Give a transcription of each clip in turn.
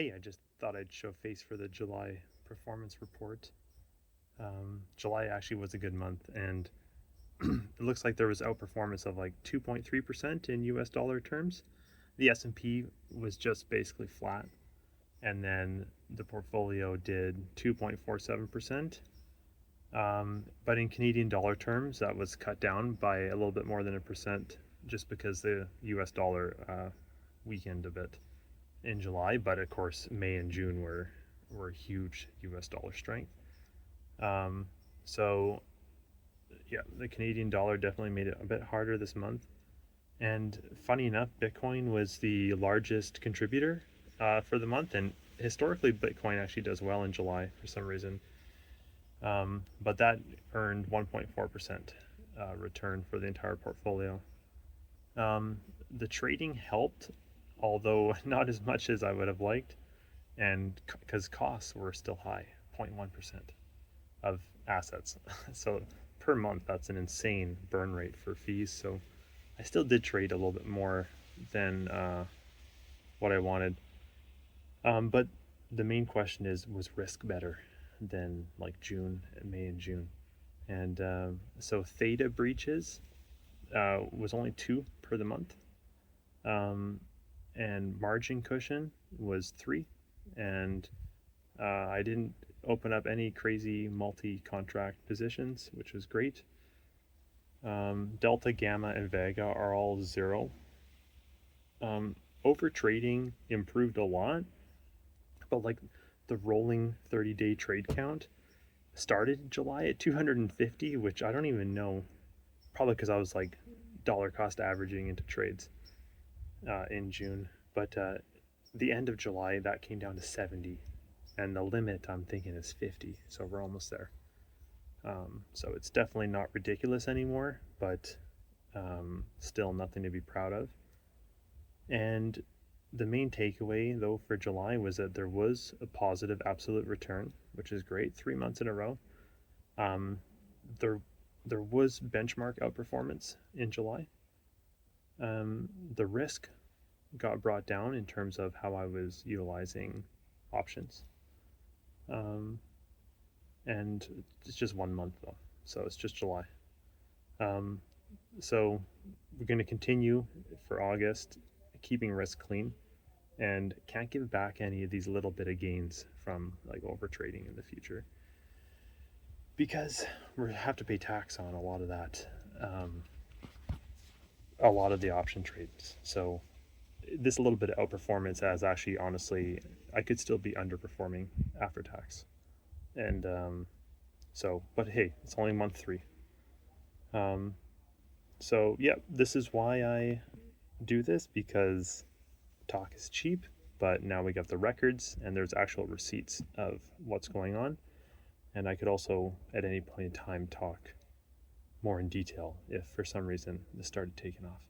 Hey, I just thought I'd show face for the July performance report. July actually was a good month, and it looks like there was outperformance of like 2.3% in US dollar terms. The S&P was just basically flat, and then the portfolio did 2.47%. But in Canadian dollar terms, that was cut down by a little bit more than a percent just because the US dollar weakened a bit in July. But of course, May and June were huge US dollar strength. Um, so yeah, the Canadian dollar definitely made it a bit harder this month. And funny enough, Bitcoin was the largest contributor for the month, and historically, Bitcoin actually does well in July for some reason. But that earned 1.4% return for the entire portfolio. The trading helped, although not as much as I would have liked, and because costs were still high, 0.1% of assets. So per month, that's an insane burn rate for fees. So I still did trade a little bit more than what I wanted. But the main question is, was risk better than like May and June? And so theta breaches was only 2 per the month. And margin cushion was 3. And I didn't open up any crazy multi-contract positions, which was great. Delta, Gamma, and Vega are all 0. Over trading improved a lot, but like the rolling 30-day trade count started in July at 250, which I don't even know, probably because I was like dollar cost averaging into trades in June. But the end of July, that came down to 70, and the limit I'm thinking is 50, so we're almost there. So it's definitely not ridiculous anymore, but still nothing to be proud of. And the main takeaway, though, for July was that there was a positive absolute return, which is great, 3 months in a row. There was benchmark outperformance in July. The risk got brought down in terms of how I was utilizing options. And it's just 1 month though, so it's just July. So we're going to continue for August, keeping risk clean, and can't give back any of these little bit of gains from like over trading in the future, because we have to pay tax on a lot of that, a lot of the option trades. So this little bit of outperformance as actually, honestly, I could still be underperforming after tax. And so, but hey, it's only month 3. So yeah, this is why I do this, because talk is cheap, but now we got the records and there's actual receipts of what's going on. And I could also at any point in time talk more in detail if for some reason this started taking off.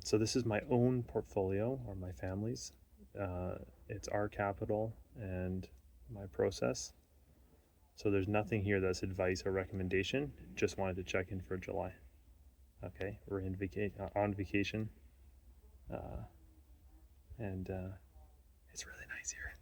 So this is my own portfolio, or my family's. It's our capital and my process. So there's nothing here that's advice or recommendation. Just wanted to check in for July. Okay, we're on vacation, and it's really nice here.